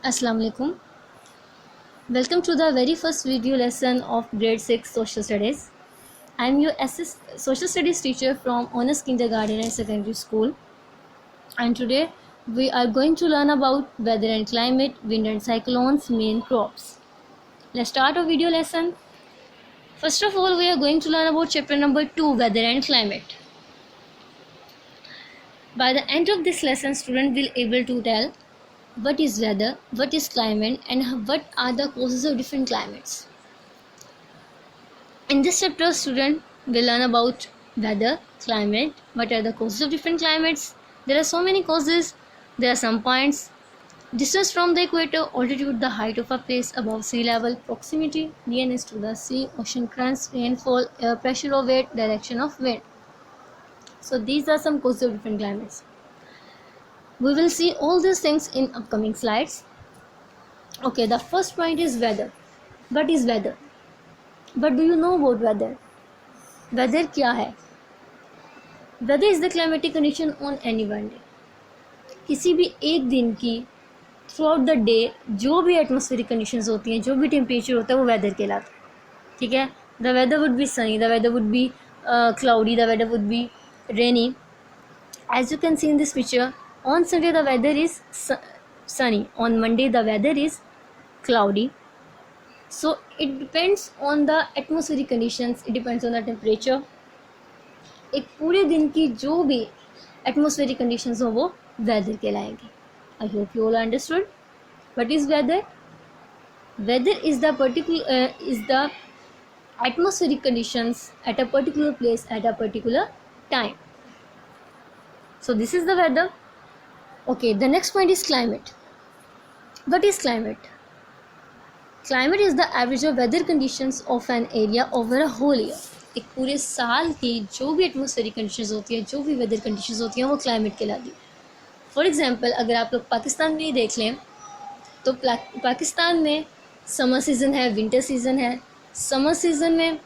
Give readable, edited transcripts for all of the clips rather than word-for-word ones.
Assalamu alaikum. Welcome to the very first video lesson of grade 6 social studies. I am your social studies teacher from Honors Kindergarten and Secondary School, and today we are going to learn about weather and climate, wind and cyclones, main crops. Let's start our video lesson. First of all, we are going to learn about chapter number 2, weather and climate. By the end of this lesson, student will able to tell what is weather, what is climate, and what are the causes of different climates. In this chapter, student will learn about weather, climate, what are the causes of different climates. There are so many causes. There are some points: distance from the equator, altitude, the height of a place above sea level, proximity, nearness to the sea, ocean currents, rainfall, air pressure or weight, direction of wind. So these are some causes of different climates. We will see all these things in upcoming slides. Okay, the first point is weather. What is weather? What do you know about weather? Weather क्या है? Weather is the climatic condition on any one day. किसी भी एक दिन की throughout the day जो भी atmospheric conditions होती हैं, जो भी temperature होता है, वो weather कहलाता है. ठीक है? The weather would be sunny, the weather would be cloudy, the weather would be rainy. As you can see in this picture, on Sunday the weather is sunny, on Monday the weather is cloudy. So it depends on the atmospheric conditions, it depends on the temperature. एक पूरे दिन की जो भी atmospheric conditions हो वो weather कहलाएंगे. I hope you all understood. What is weather? Weather is the atmospheric conditions at a particular place at a particular time. So this is the weather. Okay, the next point is climate. What is climate? Climate is the average of weather conditions of an area over a whole year. एक पूरे साल की जो भी atmospheric conditions होती हैं, जो भी वेदर कंडीशंस होती हैं, वो क्लाइमेट कहलाती है. फॉर एग्जांपल, अगर आप लोग पाकिस्तान में ही देख लें तो पाकिस्तान में समर सीज़न है, विंटर सीज़न है. समर सीज़न में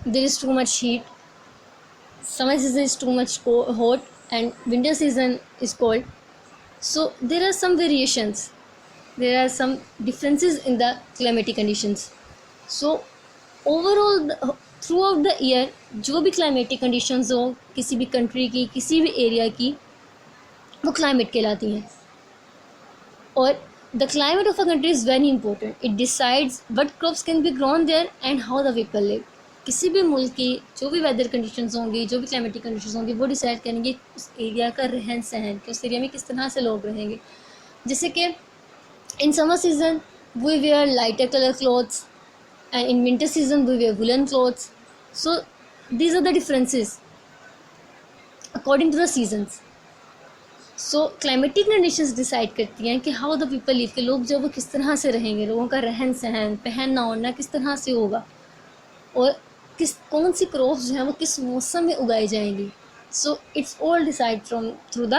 there is too much heat, summer season is too much hot, and winter season is cold. So there are some variations, there are some differences in the climatic conditions. So overall throughout the year जो भी climatic conditions हो किसी भी country की, किसी भी area की, वो climate कहलाती हैं. और the climate of a country is very important. It decides what crops can be grown there and how the people live. किसी भी मुल्क की जो भी वेदर कंडीशंस होंगी, जो भी क्लाइमेटिक कंडीशंस होंगी, वो डिसाइड करेंगे उस एरिया का रहन सहन, कि उस एरिया में किस तरह से लोग रहेंगे. जैसे कि in summer season we wear lighter colour clothes and in winter season we wear woollen clothes. So these are the differences according to the seasons. So climatic conditions decide करती हैं कि हाउ द पीपल लिव, के लोग जब वो किस तरह से रहेंगे, लोगों का रहन सहन, पहनना ओढ़ना किस तरह से होगा, और कौन सी क्रॉप्स जो हैं वो किस मौसम में उगाई जाएंगी. So it's all decide from through the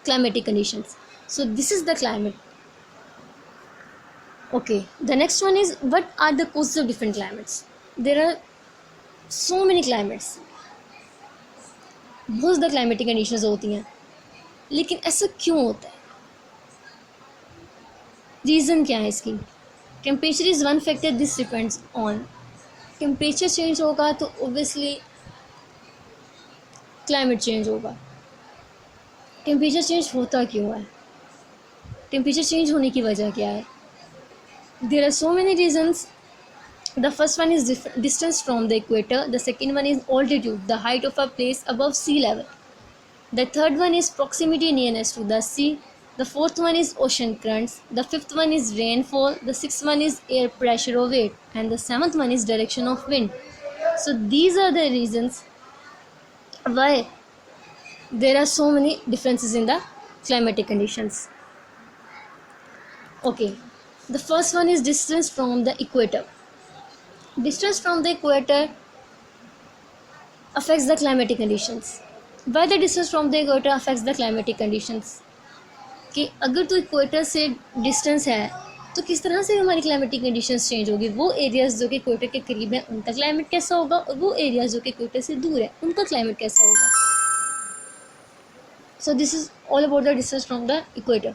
climatic conditions. So this is the climate. Okay, the next one is what are the causes of different climates. There are so many climates, बहुत ज़्यादा climatic conditions होती हैं. लेकिन ऐसा क्यों होता है? Reason क्या है इसकी? Temperature is one factor. This depends on, temperature change होगा तो ओबियसली क्लाइमेट चेंज होगा. टेम्परेचर चेंज होता क्यों है? टेम्परेचर चेंज होने की वजह क्या है? There are so many reasons. The first one is distance from the equator. The second one is altitude, the height of a place above sea level. The third one is proximity, nearness to the sea. The fourth one is ocean currents. The fifth one is rainfall. The sixth one is air pressure or weight. And the seventh one is direction of wind. So these are the reasons why there are so many differences in the climatic conditions. Okay, the first one is distance from the equator. Distance from the equator affects the climatic conditions. Why the distance from the equator affects the climatic conditions? कि अगर तो equator से distance है तो किस तरह से हमारी क्लाइमेटिक कंडीशंस चेंज होगी. वो एरियाज़ जो कि इक्वेटर के करीब हैं उनका क्लाइमेट कैसा होगा, और वो एरियाज़ जो कि इक्वेटर से दूर है उनका क्लाइमेट कैसा होगा. So this is all about the distance from the equator.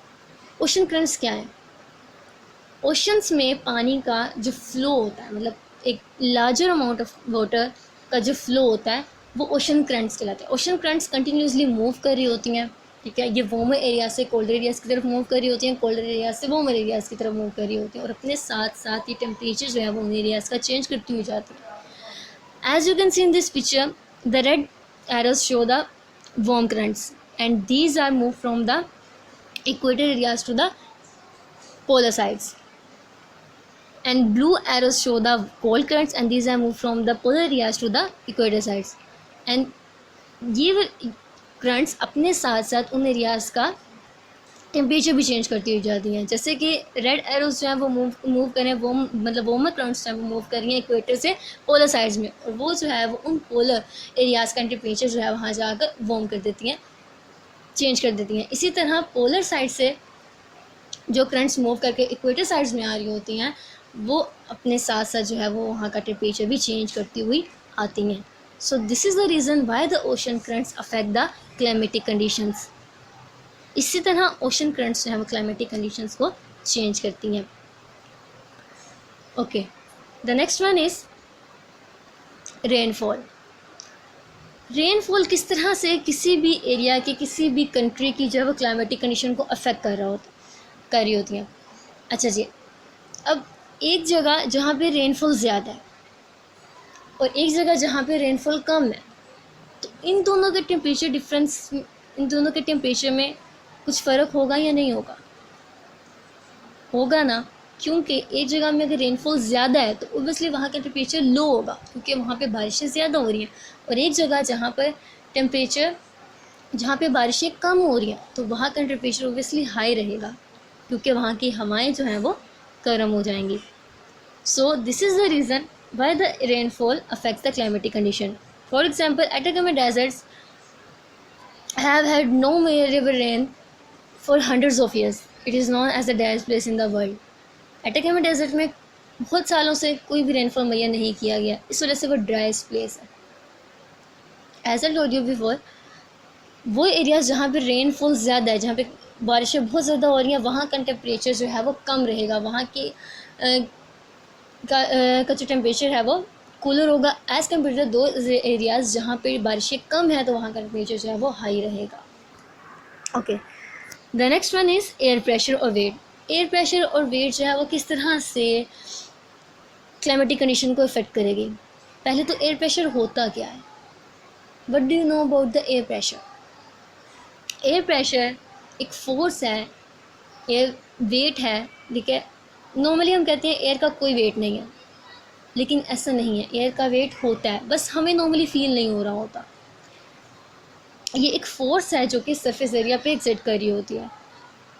Ocean currents क्या है? ओशंस में पानी का जो फ्लो होता है, मतलब एक लार्जर अमाउंट ऑफ वाटर का जो फ्लो होता है वो ओशन करंट्स कहलाते हैं। ओशन करंट्स कंटिन्यूसली मूव कर रही होती हैं, ठीक है। ये वार्मर एरिया से कोल्डर एरियाज की तरफ मूव कर रही होती हैं, कोल्डर एरिया से वार्मर एरियाज की तरफ मूव कर रही होती हैं, और अपने साथ साथ ये टेम्परेचर जो है वो उन एरियाज का चेंज करती हुई जाती है। As you can see in this picture, the red arrows show the warm currents and these are move from the equator areas to the polar sides, and blue arrows show the cold currents and these are moved from the polar areas to the equator sides, and ये currents अपने साथ साथ उन areas का temperature भी change करती हुई जाती हैं। जैसे कि रेड एरोज जो है वो मूव करें, वो मतलब वार्मर करंट्स जो है वो मूव कर रही हैं इक्वेटर से पोलर साइड्स में, और वो जो है वो उन पोलर एरियाज का टेम्परेचर जो है वहाँ जाकर वार्म कर देती हैं, चेंज कर देती हैं। इसी तरह पोलर साइड से जो करंट्स मूव करके इक्वेटर साइड्स में आ रही होती हैं वो अपने साथ साथ जो है वो वहाँ का टेम्परेचर भी चेंज करती हुई आती हैं। So this is the reason why the ocean currents affect the climatic conditions. इसी तरह ओशन करंट्स जो है वो क्लाइमेटिक कंडीशंस को चेंज करती हैं। Okay, the next one is rainfall. Rainfall किस तरह से किसी भी एरिया की, किसी भी कंट्री की जो है वो क्लाइमेटिक कंडीशन को अफेक्ट कर रही होती हैं। अच्छा जी, अब एक जगह जहाँ पे रेनफॉल ज़्यादा है और एक जगह जहाँ पे रेनफॉल कम है, तो इन दोनों के टेम्परेचर डिफरेंस, इन दोनों के टेम्परेचर में कुछ फ़र्क होगा या नहीं होगा? होगा ना, क्योंकि एक जगह में अगर रेनफॉल ज़्यादा है तो ओबियसली वहाँ का टेम्परेचर लो होगा क्योंकि वहाँ पे बारिशें ज़्यादा हो रही हैं, और एक जगह जहाँ पर टेम्परेचर, जहाँ पे बारिशें कम हो रही हैं तो वहाँ का टेम्परेचर ओबियसली हाई रहेगा क्योंकि वहाँ की हवाएं जो हैं वो गर्म हो जाएंगी। सो this is the reason why the rainfall affects the climatic condition. For example, Atacama deserts have had no measurable rain for hundreds of years. It is known as the driest place in the world. Atacama desert में बहुत सालों से कोई भी rainfall मुहैया नहीं किया गया, इस वजह से वो ड्राइस्ट प्लेस है। As I told you before, वो एरियाज जहाँ पे रेनफॉल ज़्यादा है, जहाँ पे बारिशें बहुत ज़्यादा हो रही हैं, वहाँ का टेम्परेचर जो है वो कम रहेगा, वहाँ की का जो टेम्परेचर है वो कूलर होगा एज़ कम्पेयर टू दो एरियाज़ जहाँ पे बारिशें कम है तो वहाँ का टेम्परेचर जो है वो हाई रहेगा। Okay, the next one is air pressure और वेट। एयर प्रेशर और वेट जो है वो किस तरह से क्लाइमेटिक कंडीशन को इफ़ेक्ट करेगी। पहले तो एयर प्रेशर होता क्या है? What do you know about the air pressure? Air pressure एक फोर्स है, एयर वेट है, ठीक है। नॉर्मली हम कहते हैं एयर का कोई वेट नहीं है, लेकिन ऐसा नहीं है, एयर का वेट होता है, बस हमें नॉर्मली फील नहीं हो रहा होता। ये एक फोर्स है जो कि सरफेस एरिया पे एक्सर्ट कर रही होती है।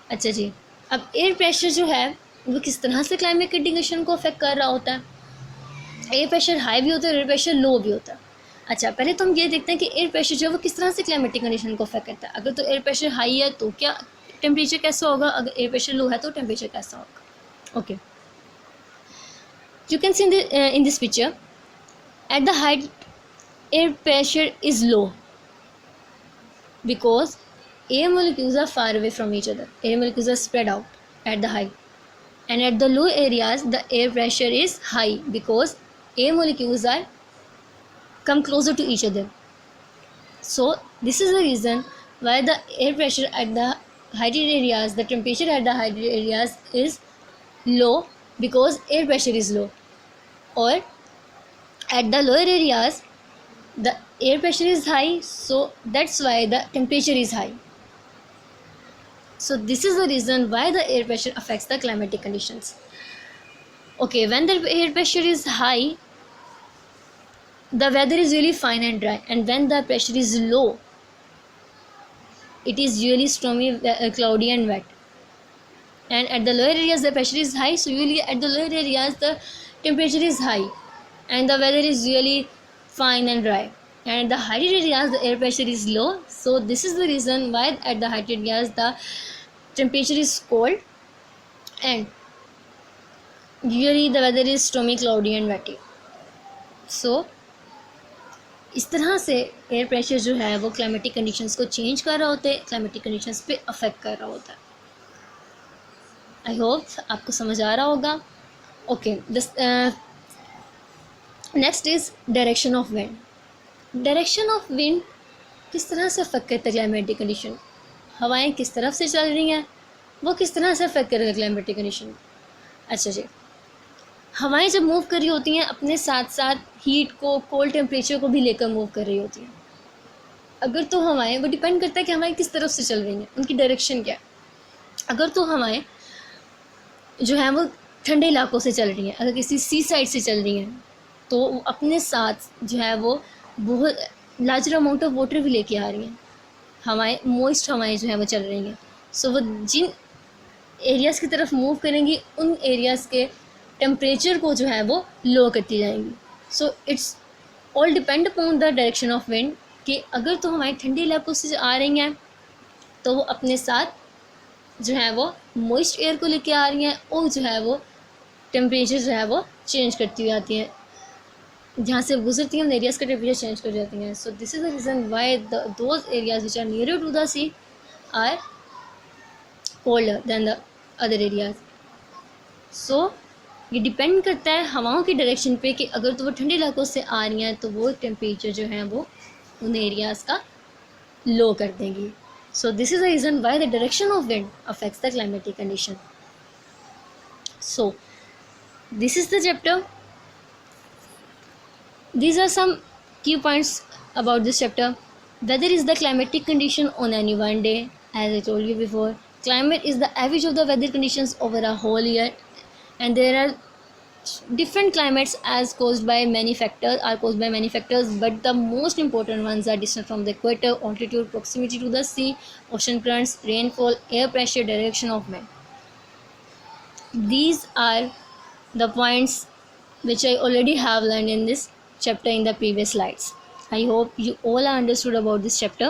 अच्छा जी, अब एयर प्रेशर जो है वो किस तरह से क्लाइमेटिक कंडीशन को अफेक्ट कर रहा होता है? एयर प्रेशर हाई भी होता है, एयर प्रेशर लो भी होता है। अच्छा, पहले तो हम ये देखते हैं कि एयर प्रेशर जो है वो किस तरह से क्लाइमेटिक कंडीशन को अफेक्ट करता है। अगर तो एयर प्रेशर हाई है तो क्या टेम्परेचर कैसा होगा, अगर एयर प्रेशर लो है तो टेम्परेचर कैसा होगा। Okay, you can see in this picture, at the height air pressure is low because air molecules are far away from each other. Air molecules are spread out at the height, and at the low areas the air pressure is high because air molecules are come closer to each other. So this is the reason why the air pressure at the higher areas, the temperature at the higher areas is low because air pressure is low, or at the lower areas the air pressure is high, so that's why the temperature is high. So this is the reason why the air pressure affects the climatic conditions. Okay, when the air pressure is high, the weather is really fine and dry, and when the pressure is low, it is really stormy, cloudy and wet. And at the lower areas the pressure is high, so usually at the lower areas the temperature is high and the weather is really fine and dry. And at the higher areas the air pressure is low, so this is the reason why at the higher areas the temperature is cold and usually the weather is stormy, cloudy and wetty. So इस तरह से air pressure जो है वो climatic conditions को change कर रहा होता है, क्लाइमेटिक कंडीशंस पे अफेक्ट कर रहा होता है। आई होप आपको समझ आ रहा होगा. Okay, next is direction of wind. Direction of wind किस तरह से अफेक्ट करता है क्लाइमेटिक कंडीशन. हवाएं किस तरफ से चल रही हैं, वो किस तरह से अफेक्ट करेगा क्लाइमेटिक कंडीशन. अच्छा जी, हवाएं जब मूव कर रही होती हैं अपने साथ साथ हीट को, कोल्ड टेम्परेचर को भी लेकर मूव कर रही होती हैं. अगर तो हवाएं, वो डिपेंड करता है कि हवाएं किस तरफ से चल रही हैं, उनकी डायरेक्शन क्या है. अगर तो हवाएं जो है वो ठंडे इलाकों से चल रही हैं, अगर किसी सी साइड से चल रही हैं, तो अपने साथ जो है वो बहुत लार्जर अमाउंट ऑफ वाटर भी लेके आ रही हैं. हवाएं, मॉइस्ट हवाएं जो है वो चल रही हैं. सो वो जिन एरियाज़ की तरफ मूव करेंगी उन एरियाज़ के टेम्परेचर को जो है वो लो करती जाएंगी. So it's all depend upon the direction of wind कि अगर तो हमारे ठंडे इलाकों से आ रही हैं तो वो अपने साथ जो है वो मॉइस्ट एयर को लेके आ रही हैं और जो है वो टेम्परेचर जो है वो चेंज करती हुई आती हैं. जहाँ से गुजरती हैं उन एरियाज़ का टेम्परेचर चेंज कर जाती हैं. So this is the reason why those areas which are near to the sea are colder than the other areas. So ये डिपेंड करता है हवाओं की डायरेक्शन पे कि अगर तो वो ठंडे इलाकों से आ रही हैं तो वो टेम्परेचर जो है वो उन एरियाज़ का लो कर देंगी. सो this is the reason why the direction of wind affects the climatic condition. So this is the chapter. These are some key points about this chapter. Weather is the climatic condition on any one day. As I told you before, climate is the average of the weather conditions over a whole year, and there are different climates as caused by many factors, but the most important ones are distance from the equator, altitude, proximity to the sea, ocean currents, rainfall, air pressure, direction of wind. These are the points which I already have learned in this chapter in the previous slides. I hope you all are understood about this chapter.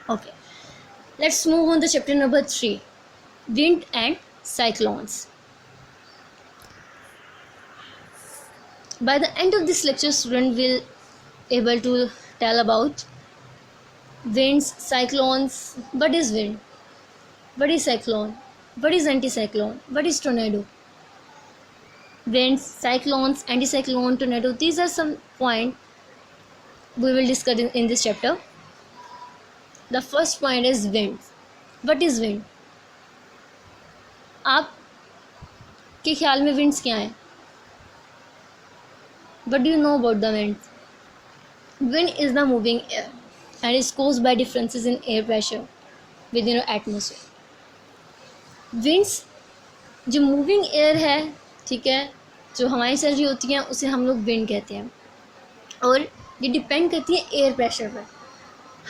Okay, let's move on to chapter number 3, wind and cyclones. By the end of this lecture, student will able to tell about winds, cyclones. What is wind? What is cyclone? What is anticyclone? What is tornado? Winds, cyclones, anticyclone, tornado, these are some points we will discuss in this chapter. The first point is wind. What is wind? आप के ख्याल में winds क्या हैं? What do you know about the wind? Wind is the moving air and is caused by differences in air pressure within your atmosphere. Winds जो moving air है, ठीक है, जो हवाएं चल रही होती हैं उसे हम लोग विंड कहते हैं, और ये डिपेंड करती है एयर प्रेशर पर.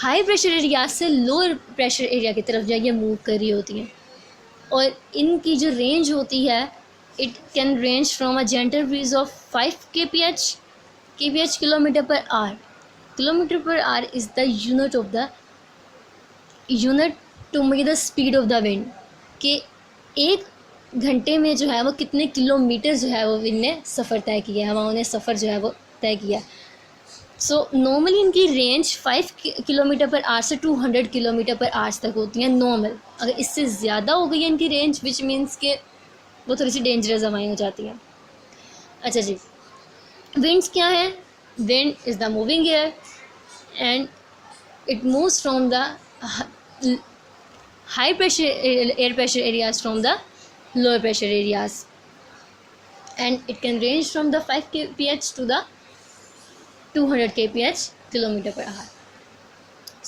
हाई प्रेशर एरिया से लोअर प्रेशर एरिया की तरफ जाइए मूव कर रही होती हैं, और इनकी जो रेंज होती है it can range from a gentle breeze of 5 kph kilometre per hour. Kilometre per hour is the unit to make the speed of the wind, कि एक घंटे में जो है वो कितने किलोमीटर जो है वो विंड ने सफ़र तय किया, हवाओं ने सफ़र जो है वो तय किया. सो नॉर्मली इनकी रेंज 5 किलोमीटर पर आवर से 200 किलोमीटर पर आवर तक होती है नॉर्मल. अगर इससे ज़्यादा हो गई है इनकी रेंज, विच मीन्स के वो थोड़ी सी डेंजरस हवाएं हो जाती हैं. अच्छा जी, विंड्स क्या है? Wind is the moving air and it moves from the high pressure air pressure areas from the lower pressure areas, and it can range from the 5 kph to the 200 kph kilometer per hour.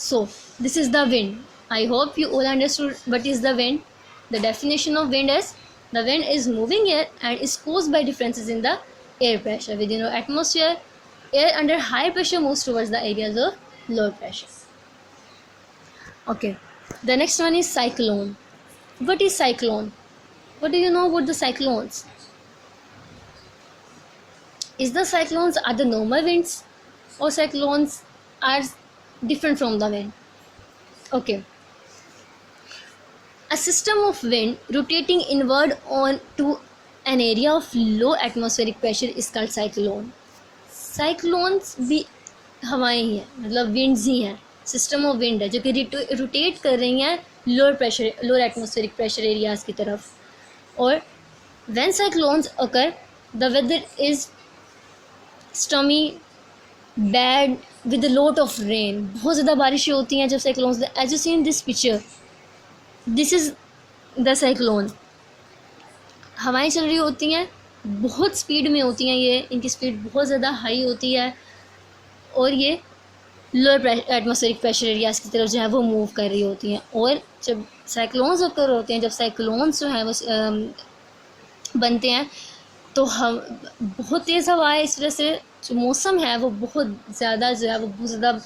So this is the wind. I hope you all understood what is the wind. The definition of wind is the wind is moving air and is caused by differences in the air pressure within your atmosphere. Air under high pressure moves towards the areas of low pressure. Okay, the next one is cyclone. What is cyclone? What do you know about the cyclones? Is the cyclones are the normal winds or cyclones are different from the wind? Okay. A system of wind rotating inward on to an area of low atmospheric pressure is called cyclone. Cyclones भी हवाएं ही हैं, मतलब winds ही हैं. System of wind है जो कि rotate कर रही हैं लोअर एटमॉस्फेरिक प्रेशर एरियाज की तरफ. और when cyclones occur the weather is stormy, bad with lot of rain. बहुत ज़्यादा बारिशें होती हैं जब cyclones. As you see in this picture, this is the cyclone. हवाएं चल रही होती हैं, बहुत स्पीड में होती हैं ये, इनकी स्पीड बहुत ज़्यादा हाई होती है और ये लोअर एटमॉस्फेरिक प्रेशर एरियाज की तरफ जो है वो मूव कर रही होती हैं. और जब साइक्लोन्स अकर होते हैं, जब साइक्लोन्स जो हैं वो बनते हैं, तो हम बहुत तेज़ हवा है, इस वजह से जो मौसम है वो बहुत ज़्यादा जो है वो बहुत ज़्यादा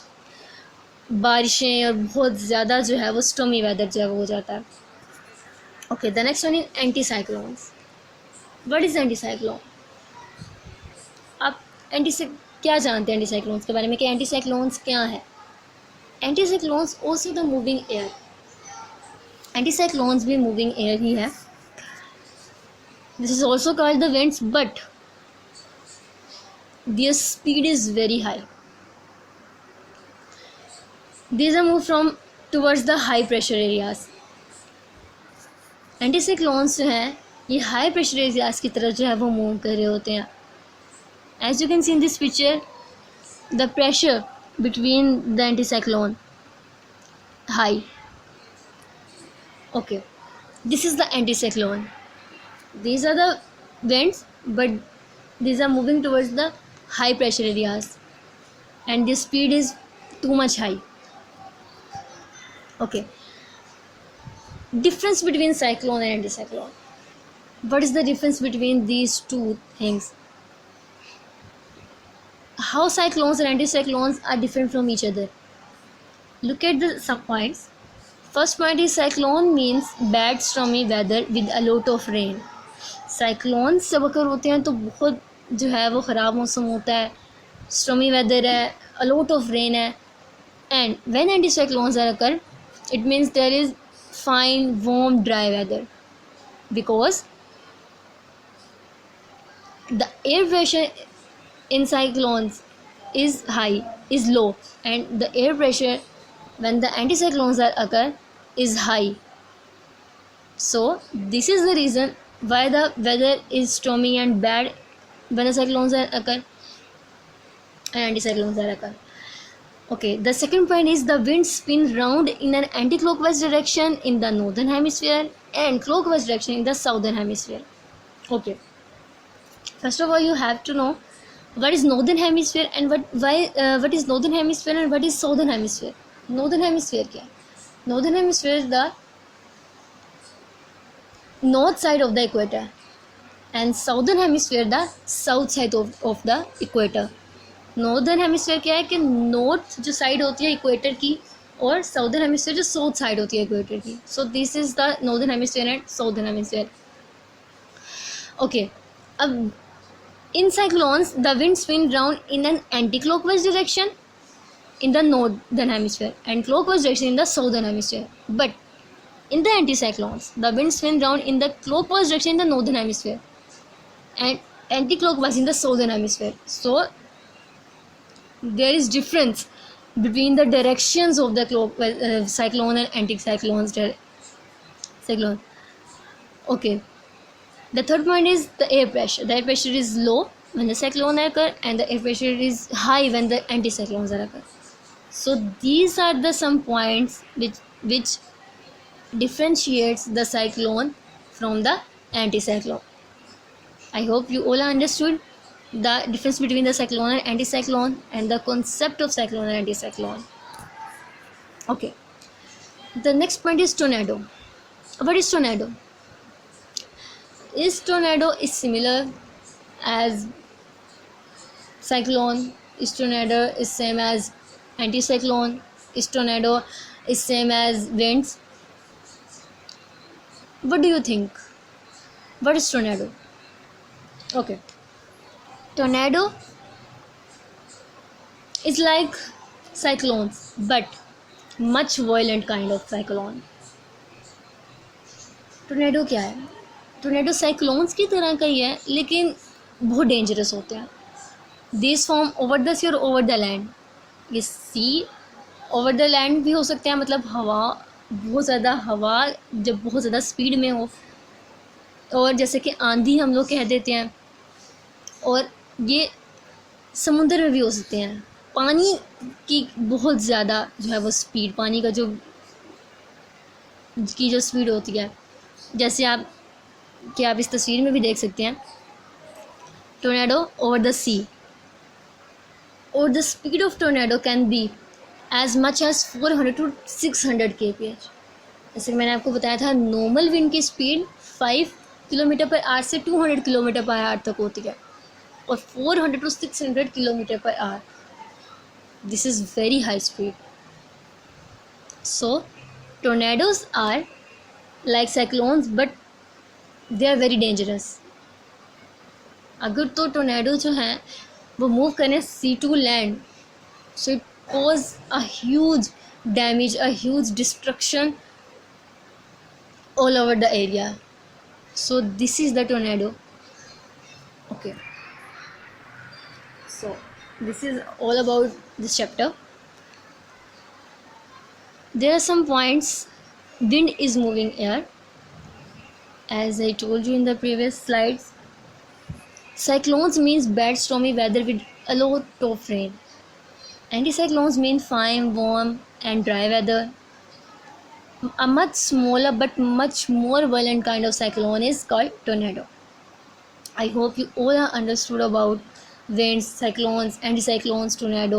बारिशें और बहुत ज़्यादा जो है वो स्टॉर्मी वेदर जो है वो हो जाता है. Okay, the next one is anti cyclones. What is anti cyclone? आप क्या जानते हैं एंटी साइक्लोन्स के बारे में, कि एंटी साइक्लोन्स क्या है? Anti cyclones also the moving air. Anti cyclones भी मूविंग एयर ही है. This is also called the winds, but their speed is very high. These are moved from towards the high pressure areas. एंटीसाइक्लोन्स जो हैं ये high pressure areas की तरफ जो है वो मूव कर रहे होते हैं. As you can see in this picture, the pressure between the anticyclone high. Okay, this is the anticyclone. These are the winds, but these are moving towards the high pressure areas and the speed is too much high. Okay, difference between cyclone and anticyclone. What is the difference between these two things? How cyclones and anticyclones are different from each other? Look at the sub points. First point is cyclone means bad stormy weather with a lot of rain. Cyclones जब अकर होते हैं तो बहुत जो है वो ख़राब मौसम होता है, स्टॉर्मी वेदर है, अ लॉट ऑफ रेन है. And when anticyclones are occur, it means there is fine warm dry weather, because the air pressure in cyclones is high, is low, and the air pressure when the anticyclones are occur is high. So this is the reason why the weather is stormy and bad when the cyclones are occur and anticyclones are occur. Okay, the second point is the winds spin round in an anti-clockwise direction in the northern hemisphere and clockwise direction in the southern hemisphere. Okay, first of all you have to know what is northern hemisphere and what is northern hemisphere and what is southern hemisphere. Northern hemisphere क्या है? Northern hemisphere is the north side of the equator and southern hemisphere the south side of the equator. Northern hemisphere क्या है कि north जो side होती है equator की और southern hemisphere जो south side होती है equator की. So this is the northern hemisphere and southern hemisphere. Okay, अब in cyclones the winds spin round in an anti-clockwise direction in the northern hemisphere and clockwise direction in the southern hemisphere. But in the anticyclones the winds spin round in the clockwise direction in the northern hemisphere and anti-clockwise in the southern hemisphere. So there is difference between the directions of the cyclone and anticyclones cyclone. Okay, the third point is the air pressure. The air pressure is low when the cyclone occur and the air pressure is high when the anticyclones are occur. So these are the some points which differentiates the cyclone from the anticyclone. I hope you all understood the difference between the cyclone and anticyclone and the concept of cyclone and anticyclone. Okay, the next point is tornado. What is tornado? Is tornado is similar as cyclone? Is tornado is same as anticyclone? Is tornado is same as winds? What do you think? What is tornado? Okay, tornado is like cyclones but much violent kind of cyclone. Tornado क्या है? Tornado cyclones की तरह का ही है लेकिन बहुत dangerous होते हैं. This form over the sea और ओवर द लैंड. ये सी ओवर द लैंड भी हो सकते हैं, मतलब हवा बहुत ज़्यादा हवा जब बहुत ज़्यादा स्पीड में हो, और जैसे कि आंधी हम लोग कह देते हैं, और ये समुद्र में भी हो सकते हैं। पानी की बहुत ज़्यादा जो है वो स्पीड, पानी का जो स्पीड होती है, जैसे आप इस तस्वीर में भी देख सकते हैं, टोर्नेडो ओवर द सी, और the speed of tornado can be as much as 400 to 600 kph। जैसे कि मैंने आपको बताया था, नॉर्मल विंड की स्पीड 5 किलोमीटर पर आवर से 200 किलोमीटर पर आवर तक होती है, और 400 to 600 kilometre per hour, this is very high speed. So tornadoes are like cyclones but they are very dangerous. अगर तो टोर्नेडो जो हैं वो मूव करें sea to land, so it cause a huge damage, a huge destruction all over the area. So this is the tornado. Okay, so this is all about this chapter. There are some points. Wind is moving air, as I told you in the previous slides. Cyclones means bad stormy weather with a lot of rain. Anticyclones mean fine, warm and dry weather. A much smaller but much more violent kind of cyclone is called tornado. I hope you all have understood about winds, cyclones, anticyclones, tornado.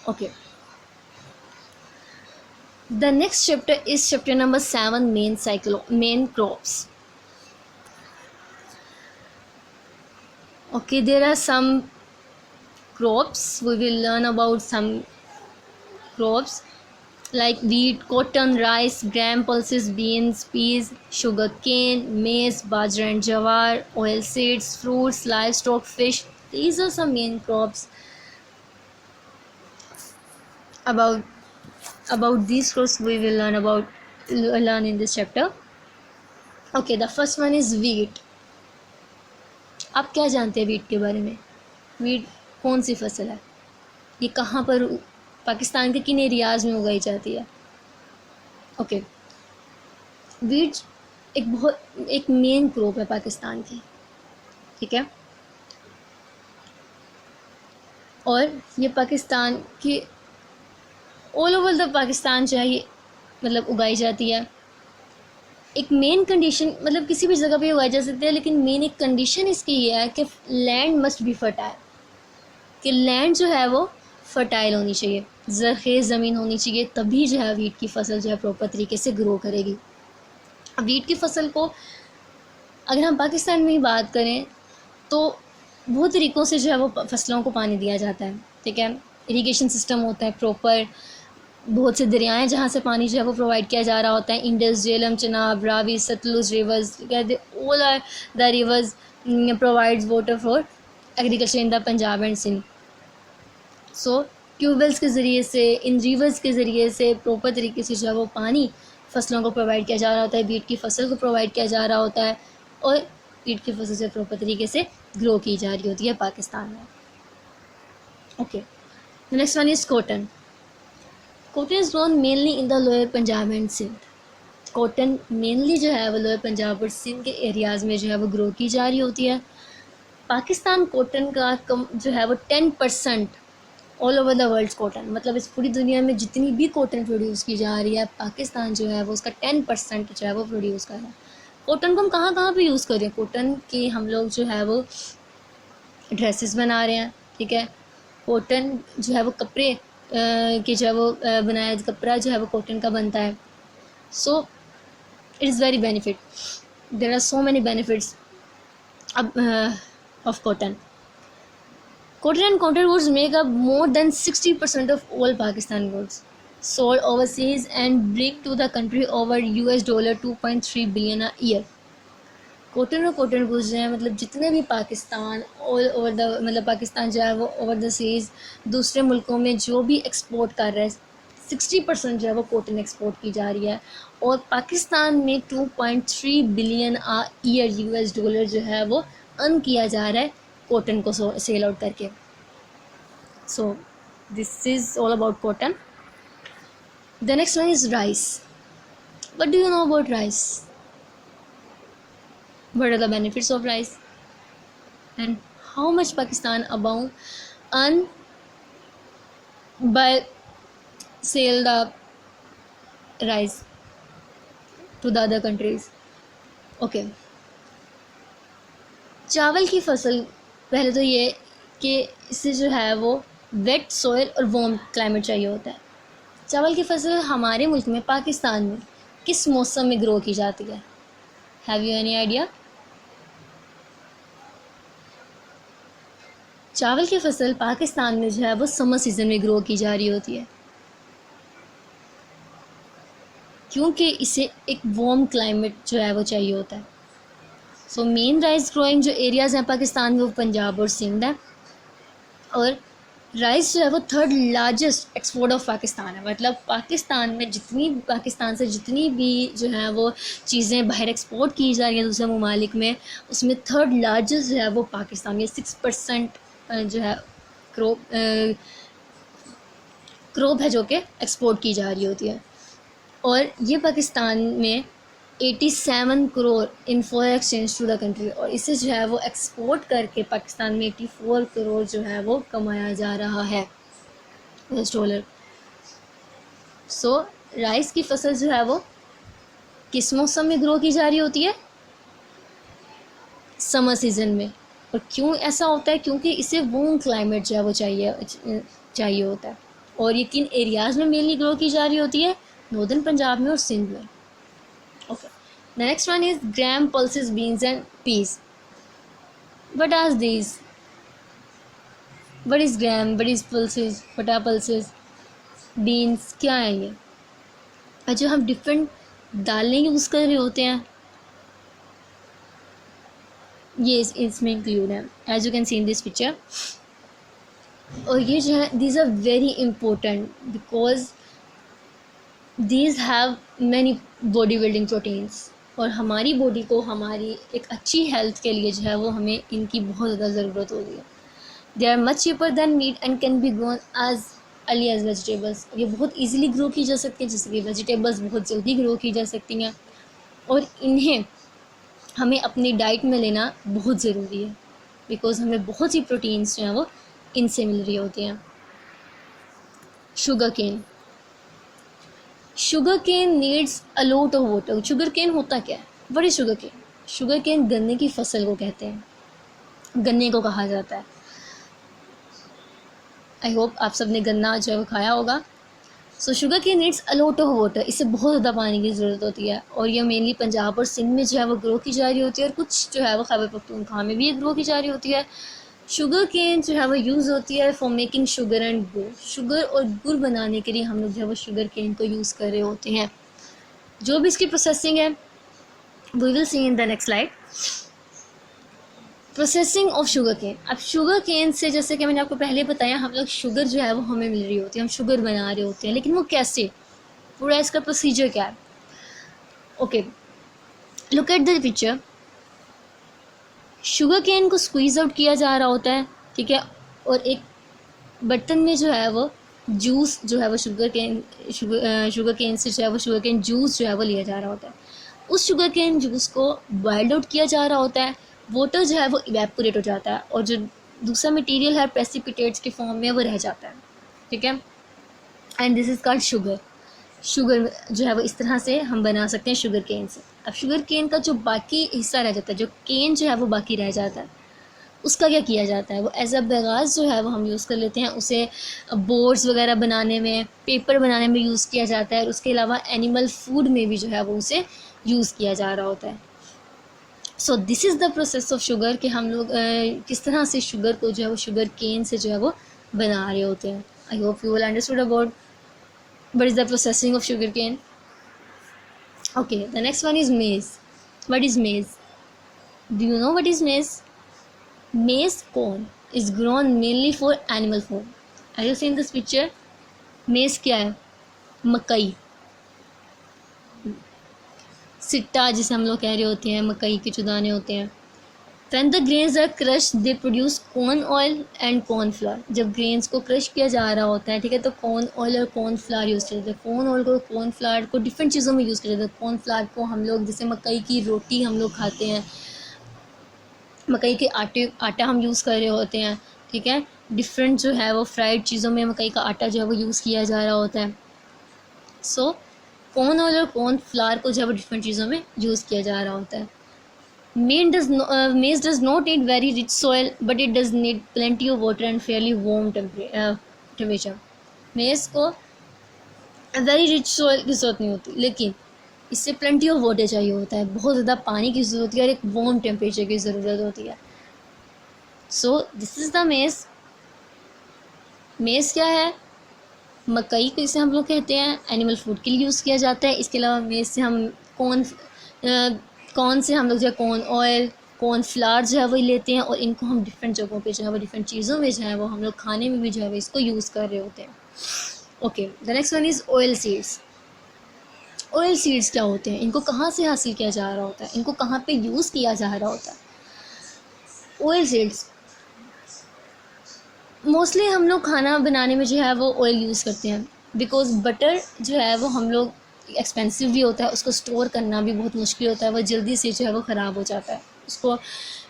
Okay. The next chapter is chapter number 7, main crops. Okay, there are some crops. We will learn about some crops like wheat, cotton, rice, gram, pulses, beans, peas, sugar cane, maize, bajra and jawar, oil seeds, fruits, livestock, fish. These are some main crops. About these crops we will learn in this chapter. Okay, the first one is wheat. आप क्या जानते हैं wheat के बारे में? wheat कौन सी फसल है? ये कहाँ पर, पाकिस्तान के किन एरियाज़ में उगाई जाती है? ओके, वीट एक मेन क्रॉप है पाकिस्तान की, ठीक है, और ये पाकिस्तान के ऑल ओवर द पाकिस्तान जो है ये मतलब उगाई जाती है। एक मेन कंडीशन, मतलब किसी भी जगह पे उगाई जा सकती है, लेकिन मेन एक कंडीशन इसकी ये है कि लैंड मस्ट बी फर्टाइल, कि लैंड जो है वो फर्टाइल होनी चाहिए, ज़रख़ेज़ ज़मीन होनी चाहिए, तभी जो है वीट की फसल जो है प्रॉपर तरीके से ग्रो करेगी। वीट की फसल को अगर हम पाकिस्तान में ही बात करें तो बहुत तरीक़ों से जो है वो फसलों को पानी दिया जाता है, ठीक है। इरिगेशन सिस्टम होता है प्रॉपर, बहुत से दरियाएँ जहाँ से पानी जो है वो प्रोवाइड किया जा रहा होता है, Indus, Jhelum, Chenab, Ravi, Sutlej rivers, all are the rivers provides water for agriculture in the Punjab and Sindh. So tubewells के ज़रिए से, इन रिवर्स के ज़रिए से प्रॉपर तरीके से जो है वो पानी फसलों को प्रोवाइड किया जा रहा होता है, वीट की फसल को प्रोवाइड किया जा रहा होता है, और वीट की फसल से प्रॉपर तरीके से ग्रो की जा रही होती है पाकिस्तान में। Okay, next one is cotton. Cotton is grown mainly in the lower Punjab and Sindh. Cotton mainly जो है वो लोअर पंजाब और सिंध के एरियाज़ में जो है वो ग्रो की जा रही होती है. पाकिस्तान कॉटन का कम जो है वो 10% all over the world cotton, मतलब इस पूरी दुनिया में जितनी भी कॉटन प्रोड्यूस की जा रही है, पाकिस्तान जो है वो उसका 10% जो है वो प्रोड्यूस कर रहा है. कॉटन को हम कहाँ कहाँ पे यूज़ कर रहे हैं? कॉटन के हम लोग जो है वो ड्रेसेस बना रहे हैं, ठीक है. कॉटन जो है वो कपड़े के जो है वो बनाया, कपड़ा जो है वो कॉटन का बनता है. So it is very benefit, there are so many benefits of cotton. Cotton and cotton goods make up more than 60% of all Pakistan goods sold overseas and bring to the country over $2.3 billion a year. Cotton और cotton goods जो है मतलब जितने भी Pakistan all over the, मतलब पाकिस्तान जो है वो ओवर द सीज दूसरे मुल्कों में जो भी एक्सपोर्ट कर रहा है, 60% जो है वो कॉटन एक्सपोर्ट की जा रही है. और पाकिस्तान में 2.3 बिलियन a ईयर $US जो है वो अर्न किया जा रहा है कॉटन को सेल आउट करके. सो this is all about cotton. The next one is rice. What do you know about rice? What are the benefits of rice? And how much Pakistan earn by sell the rice to the other countries? Okay. चावल की फसल पहले तो ये कि इसे जो है वो वेट सॉइल और वार्म क्लाइमेट चाहिए होता है। चावल की फसल हमारे मुल्क में पाकिस्तान में किस मौसम में ग्रो की जाती है? Have you any idea? चावल की फसल पाकिस्तान में जो है वो समर सीजन में ग्रो की जा रही होती है, क्योंकि इसे एक वार्म क्लाइमेट जो है वो चाहिए होता है। सो मेन राइस ग्रोइंग जो एरियाज़ हैं पाकिस्तान में वो पंजाब और सिंध है, और राइस जो है वो third largest export of Pakistan है। मतलब पाकिस्तान से जितनी भी जो है वो चीज़ें बाहर एक्सपोर्ट की जा रही हैं दूसरे ममालिक में, उसमें थर्ड लार्जेस्ट जो है वो पाकिस्तान में 6% जो है क्रॉप है जो कि एक्सपोर्ट की जा रही होती है। और ये पाकिस्तान में 87 crore in foreign exchange to the country, और इसे जो है वो एक्सपोर्ट करके पाकिस्तान में 84 करोड़ जो है वो कमाया जा रहा है $। सो राइस की फसल जो है वो किस मौसम में ग्रो की जा रही होती है? समर सीजन में। और क्यों ऐसा होता है? क्योंकि इसे वार्म क्लाइमेट जो है वो चाहिए होता है। और ये किन एरियाज़ में मेनली ग्रो की जा रही होती है? नॉर्दर्न पंजाब में और सिंध में। Okay, the next one is gram, pulses, beans and peas. What are these? What is gram, what is pulses, what are pulses, beans, क्या है ये? और जो हम डिफरेंट दालें यूज़ कर रहे होते हैं ये इसमें इंक्लूड है, as you can see in this picture. और ये जो है these are very important because these have many body building proteins, और हमारी बॉडी को हमारी एक अच्छी हेल्थ के लिए जो है वो हमें इनकी बहुत ज़्यादा ज़रूरत होती है। They are much cheaper than meat and can be grown as early as vegetables. ये बहुत ईजिली ग्रो की जा सकती है, जैसे कि वेजिटेबल्स बहुत जल्दी ग्रो की जा सकती हैं, और इन्हें हमें अपनी डाइट में लेना बहुत ज़रूरी है बिकॉज हमें बहुत सी प्रोटीन्स जो हैं वो इनसे मिल रही होती हैं। Sugar cane. Sugar cane needs a lot of water. Sugar cane होता क्या है? What is sugar cane? Sugar cane गन्ने की फसल को कहते हैं, गन्ने को कहा जाता है। आई होप आप सब ने गन्ना जो है वो खाया होगा। So sugar cane needs a lot of water. इसे बहुत ज़्यादा पानी की ज़रूरत होती है, और ये मेनली पंजाब और सिंध में जो है वो ग्रो की जा रही होती है, और कुछ जो है वो खैबर पख्तूनख्वा में भी ये ग्रो की जा रही होती है। शुगर केन जो है वो यूज़ होती है फॉर मेकिंग शुगर एंड गुड़। शुगर और गुड़ बनाने के लिए हम लोग जो है वो शुगर केन को यूज़ कर रहे होते हैं। जो भी इसकी प्रोसेसिंग है we will see in the next slide. Processing of sugar cane. अब शुगर केन से, जैसे कि मैंने आपको पहले बताया, हम लोग शुगर जो है वो हमें मिल रही होती है, हम शुगर बना रहे होते हैं, लेकिन वो कैसे? पूरा इसका प्रोसीजर क्या है? Okay, look at the picture. Sugar cane को स्क्वीज आउट किया जा रहा होता है, ठीक है, और एक बर्तन में जो है वो जूस जो है वो शुगर केन से जो है वो शुगर केन जूस जो है वो लिया जा रहा होता है। उस शुगर केन जूस को बॉइल्ड आउट किया जा रहा होता है, वाटर जो है वो इवेपोरेट हो जाता है, और जो दूसरा मटेरियल है प्रेसिपिटेट्स के फॉर्म में वो रह जाता है, ठीक है, and this is called sugar. Sugar जो है वो इस तरह से हम बना सकते हैं शुगर केन से। अब शुगर केन का जो बाकी हिस्सा रह जाता है, जो केन जो है वो बाकी रह जाता है, उसका क्या किया जाता है? वो एज अ बगाज जो है वो हम यूज़ कर लेते हैं, उसे बोर्ड्स वगैरह बनाने में, पेपर बनाने में यूज़ किया जाता है, और उसके अलावा एनिमल फूड में भी जो है वो उसे यूज़ किया जा रहा होता है। सो this is the process of sugar, कि हम लोग किस तरह से शुगर को जो है वो शुगर केन से जो है वो बना रहे होते हैं। आई hope you will understood about what is the processing of sugar cane. Okay, the next one is maize. What is maize? Do you know what is maize? Maize corn is grown mainly for animal food. Have you seen this picture? maize क्या है? मकई, सिट्टा जिसे हम लोग कह रहे होते हैं, मकई के जो दाने होते हैं, When the grains are crushed, they produce corn oil and corn flour. जब grains को क्रश किया जा रहा होता है, ठीक है, तो corn oil और corn flour यूज़ किया जाता है. corn oil को, corn flour को डिफरेंट चीज़ों में यूज़ किया जाता है. corn flour को हम लोग जैसे मकई की रोटी हम लोग खाते हैं, मकई के आटा हम यूज़ कर रहे होते हैं, ठीक है. डिफरेंट जो है वो फ्राइड चीज़ों में मकई का आटा जो है वो यूज़ किया जा रहा होता है. सो कॉर्न ऑयल और कॉर्न फ्लावर को जो है वो डिफरेंट चीज़ों में यूज़ किया जा रहा होता है. Maize does not need very rich soil, but it does need plenty of water and fairly warm temperature. मेज़ को वेरी रिच सॉइल की ज़रूरत नहीं होती, लेकिन इससे प्लेंटी ऑफ वाटर चाहिए होता है, बहुत ज़्यादा पानी की ज़रूरत है और एक वार्म टेम्परेचर की ज़रूरत होती है. सो दिस इज़ द मेज़. मेज़ क्या है? मकई को इसे हम लोग कहते हैं, एनिमल फूड के लिए यूज़ किया जाता है. इसके अलावा मेज़ से हम कॉर्न से हम लोग जो है कॉर्न ऑयल, कॉर्न फ्लावर जो है वो लेते हैं और इनको हम डिफरेंट जगहों पे जो है वो डिफरेंट चीज़ों में जो है वो हम लोग खाने में भी जो है वो इसको यूज़ कर रहे होते हैं. Okay, the next one is oil seeds. Oil seeds क्या होते हैं? इनको कहाँ से हासिल किया जा रहा होता है? इनको कहाँ पे यूज़ किया जा रहा होता है? ऑयल सीड्स मोस्टली हम लोग खाना बनाने में जो है वो ऑयल यूज़ करते हैं, बिकॉज़ बटर जो है वो हम लोग एक्सपेंसिव भी होता है, उसको स्टोर करना भी बहुत मुश्किल होता है, वो जल्दी से जो है वो ख़राब हो जाता है. उसको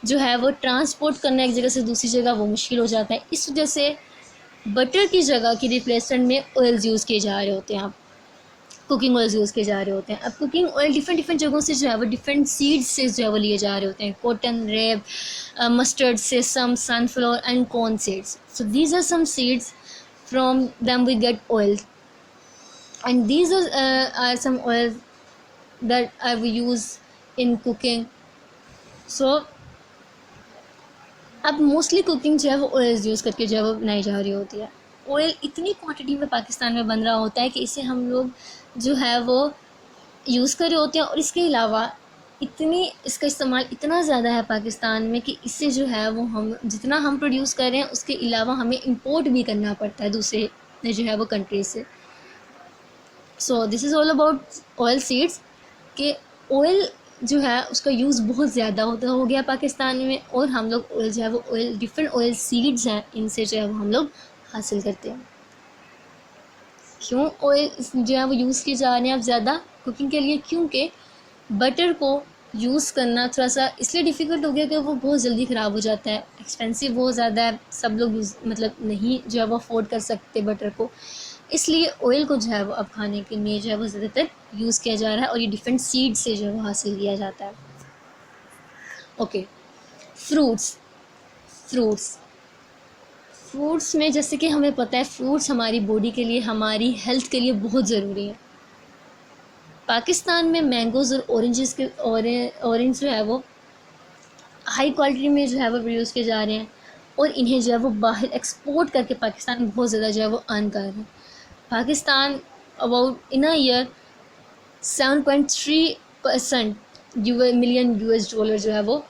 जो है वो ट्रांसपोर्ट करना एक जगह से दूसरी जगह वो मुश्किल हो जाता है. इस वजह से बटर की जगह की रिप्लेसमेंट में ऑयल्स यूज़ किए जा रहे होते हैं. आप कुकिंग ऑयल्स यूज़ किए जा रहे होते हैं. अब कुकिंग ऑयल डिफरेंट जगहों से जो है वो डिफरेंट सीड्स से जो है वो लिए जा रहे होते हैं. Cotton, rape, mustard, sesame, sunflower and corn seeds. So these are some seeds, from them we get oil, and these are some oils that I will use in cooking. So अब मोस्टली कुकिंग जो है वो oils use करके जो है वो बनाई जा रही होती है. ऑयल इतनी क्वांटिटी में पाकिस्तान में बन रहा होता है कि इसे हम लोग जो है वो यूज़ कर रहे होते हैं, और इसके अलावा इसका इस्तेमाल इतना ज़्यादा है पाकिस्तान में कि इससे जो है वो हम जितना हम प्रोड्यूस कर रहे हैं उसके अलावा हमें इंपोर्ट भी करना पड़ता है दूसरे जो है वो कंट्री से. सो this is all about oil seeds. कि ऑयल जो है उसका यूज़ बहुत ज़्यादा हो गया पाकिस्तान में, और हम लोग ऑयल जो है वो ऑयल डिफरेंट ऑयल सीड्स हैं, इनसे जो है वो हम लोग हासिल करते हैं. क्यों ऑयल जो है वो यूज़ किए जा रहे हैं अब ज़्यादा कुकिंग के लिए? क्योंकि बटर को यूज़ करना थोड़ा सा इसलिए डिफ़िकल्ट हो गया कि वो बहुत जल्दी ख़राब हो जाता है, एक्सपेंसिव बहुत ज़्यादा है, सब लोग मतलब नहीं जो है वो अफोर्ड कर सकते बटर को. इसलिए ऑयल को जो है वो अब खाने के लिए जो है वो ज़्यादातर यूज़ किया जा रहा है, और ये डिफरेंट सीड से जो है वो हासिल किया जाता है. ओके, फ्रूट्स में जैसे कि हमें पता है फ्रूट्स हमारी बॉडी के लिए, हमारी हेल्थ के लिए बहुत ज़रूरी है. पाकिस्तान में मैंगोज़ और ऑरेंज जो है वो हाई क्वालिटी में जो है वो प्रोड्यूस किए जा रहे हैं, और इन्हें जो है वो बाहर एक्सपोर्ट करके पाकिस्तान बहुत ज़्यादा जो है वो अर्न कर रहे हैं. Pakistan about in a year 7.3% million $US जो है वो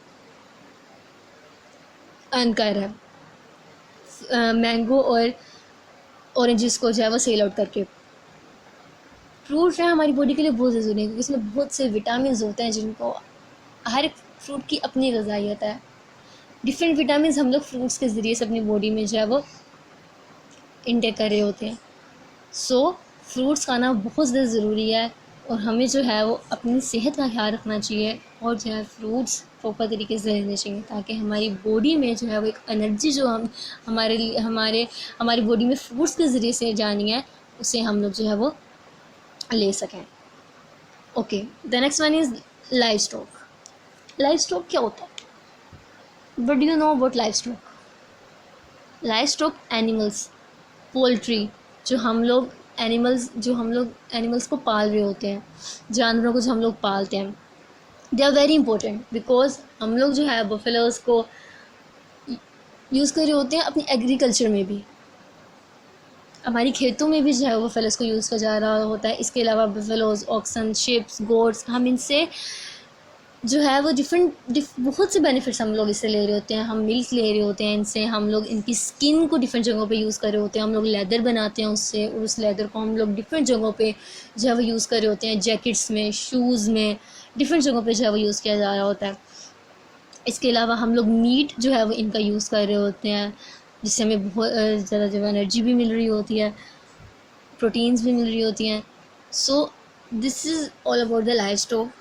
अर्न कर रहा है मैंगो और ऑरेंजेस को जो है वो सेल आउट करके. फ्रूट जो है हमारी बॉडी के लिए बहुत ज़रूरी है, क्योंकि इसमें बहुत से विटामिन होते हैं जिनको हर एक फ्रूट की अपनी ग़िज़ाइयत है. डिफरेंट विटामिन हम लोग फ्रूट्स के ज़रिए से अपनी बॉडी में जो है वो इनटेक कर रहे होते हैं. सो फ्रूट्स खाना बहुत ज़्यादा ज़रूरी है, और हमें जो है वो अपनी सेहत का ख्याल रखना चाहिए, और जो है फ्रूट्स प्रॉपर तरीके से लेने चाहिए, ताकि हमारी बॉडी में जो है वो एक एनर्जी जो हमारी बॉडी में फ्रूट्स के ज़रिए से जानी है, उसे हम लोग जो है वो ले सकें. Okay, the next one is live stock. Live stock क्या होता है? What do you know about livestock? Livestock animals, poultry, जो हम लोग एनिमल्स को पाल रहे होते हैं, जानवरों को जो हम लोग पालते हैं, they are very important, because हम लोग जो है बफेलोज़ को यूज़ कर रहे होते हैं अपनी एग्रीकल्चर में भी. हमारी खेतों में भी जो है बफेलोज़ को यूज़ किया जा रहा होता है. इसके अलावा बफेलोज़, ऑक्सन, शिप्स, गोट्स, हम इनसे जो है वो बहुत से बेनिफिट्स हम लोग इससे ले रहे होते हैं. हम मिल्क ले रहे होते हैं इनसे, हम लोग इनकी स्किन को डिफरेंट जगहों पे यूज़ कर रहे होते हैं, हम लोग लेदर बनाते हैं उससे, और उस लेदर को हम लोग डिफरेंट जगहों पे जो है वो यूज़ कर रहे होते हैं, जैकेट्स में, शूज़ में, डिफरेंट जगहों पे जो है वो यूज़ किया जा रहा होता है. इसके अलावा हम लोग मीट जो है वो इनका यूज़ कर रहे होते हैं, जिससे हमें बहुत ज़्यादा जो है एनर्जी भी मिल रही होती है, प्रोटीन्स भी मिल रही होती हैं। So this is all about the life stock,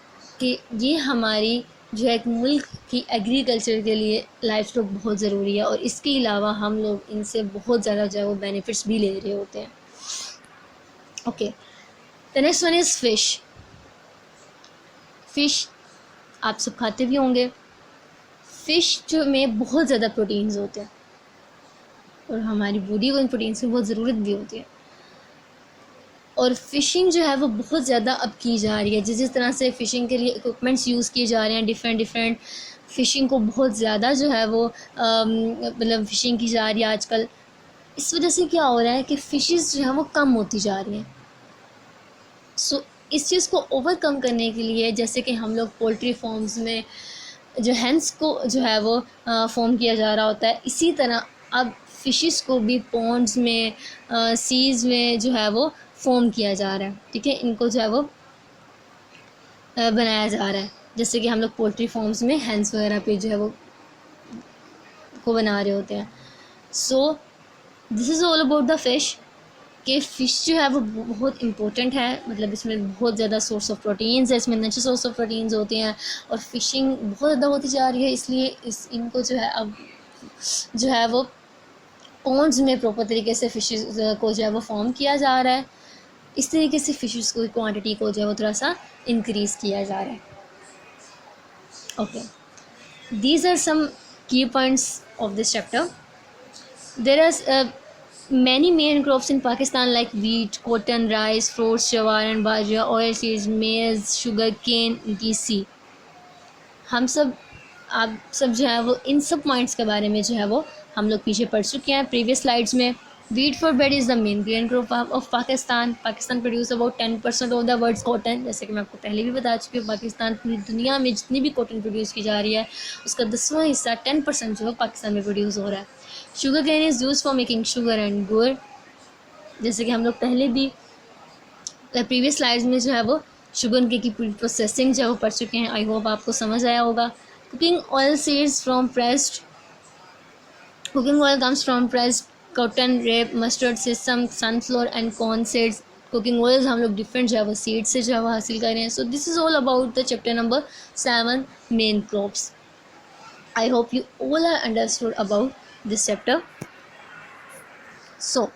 कि ये हमारी जो है एक मुल्क की एग्रीकल्चर के लिए लाइफ स्टॉक बहुत ज़रूरी है, और इसके अलावा हम लोग इनसे बहुत ज़्यादा जो है वो बेनिफिट्स भी ले रहे होते हैं। Okay, the next one is fish. Fish आप सब खाते भी होंगे। फ़िश जो में बहुत ज़्यादा प्रोटीन्स होते हैं, और हमारी बॉडी को इन प्रोटीन्स की बहुत ज़रूरत भी होती है। और फ़िशिंग जो है वो बहुत ज़्यादा अब की जा रही है, जिस तरह से फ़िशिंग के लिए इक्विपमेंट्स यूज़ किए जा रहे हैं, डिफरेंट फ़िशिंग को बहुत ज़्यादा जो है वो मतलब फ़िशिंग की जा रही है आजकल। इस वजह से क्या हो रहा है कि फ़िशेस जो है वो कम होती जा रही हैं। सो इस चीज़ को ओवरकम करने के लिए, जैसे कि हम लोग पोल्ट्री फार्म्स में जो हेंस को जो है वो फॉर्म किया जा रहा होता है, इसी तरह अब फ़िशेस को भी पॉन्ड्स में, सीज़ में जो है वो फॉर्म किया जा रहा है। ठीक है, इनको जो है वो बनाया जा रहा है, जैसे कि हम लोग पोल्ट्री फार्म्स में हेंस वगैरह पे जो है वो को बना रहे होते हैं। So this is all about the fish, कि फ़िश जो है वो बहुत इम्पोर्टेंट है, मतलब इसमें बहुत ज़्यादा सोर्स ऑफ प्रोटीन्स है, इसमें नेचुरल सोर्स ऑफ प्रोटीन्स होते हैं, और फ़िशिंग बहुत ज़्यादा होती जा रही है, इसलिए इनको जो है अब जो है वो पॉन्ड्स में प्रॉपर तरीके से फ़िशेस को जो है वो फॉर्म किया जा रहा है। इस तरीके से फ़िशेस को क्वांटिटी को जो है वो थोड़ा सा इंक्रीज़ किया जा रहा है। Okay, these are some key points of this chapter. There are many main crops in Pakistan like wheat, cotton, rice, fruits, jawar and bajra, oilseeds, maize, sugar cane, etc. हम सब आप सब जो है वो इन सब पॉइंट्स के बारे में जो है वो हम लोग पीछे पढ़ चुके हैं प्रीवियस स्लाइड्स में। Wheat for bread is the main grain crop of Pakistan. Pakistan produce about 10% of the world's cotton. जैसे कि मैं आपको पहले भी बता चुकी हूँ, पाकिस्तान पूरी दुनिया में जितनी भी कॉटन प्रोड्यूस की जा रही है उसका 10वां हिस्सा 10% जो है पाकिस्तान में प्रोड्यूस हो रहा है। Sugar cane is use for making sugar and gur. जैसे कि हम लोग पहले भी प्रीवियस स्लाइड्स में जो है वो शुगर के की पूरी प्रोसेसिंग जो है वो पढ़ चुके हैं। आई होप आपको समझ आया होगा। Cooking oil seeds from pressed, cooking oil comes from pressed cotton, rape, mustard, sesame, sunflower and corn seeds. Cooking oils हम लोग डिफरेंट जो है वो सीड से जो है वो हासिल कर रहे हैं। So this is all about the chapter number 7 main crops. I hope you all are understood about this chapter. So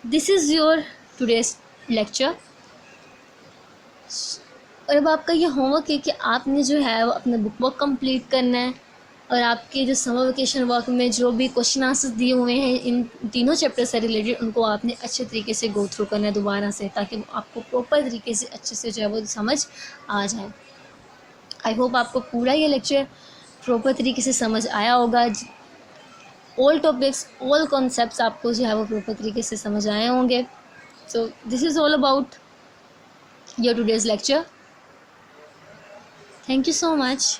this is your today's lecture. और अब आपका ये होमवर्क है कि आपने जो है वो अपना बुक वर्क कंप्लीट करना है, और आपके जो समर वेकेशन वर्क में जो भी क्वेश्चन आंसर्स दिए हुए हैं इन तीनों चैप्टर से रिलेटेड, उनको आपने अच्छे तरीके से गो थ्रू करना है दोबारा से, ताकि आपको प्रॉपर तरीके से अच्छे से जो है वो समझ आ जाए। आई होप आपको पूरा ये लेक्चर प्रॉपर तरीके से समझ आया होगा। ऑल टॉपिक्स, ऑल कॉन्सेप्ट्स आपको जो है वो प्रॉपर तरीके से समझ आए होंगे। सो this is all about your today's lecture. Thank you so much.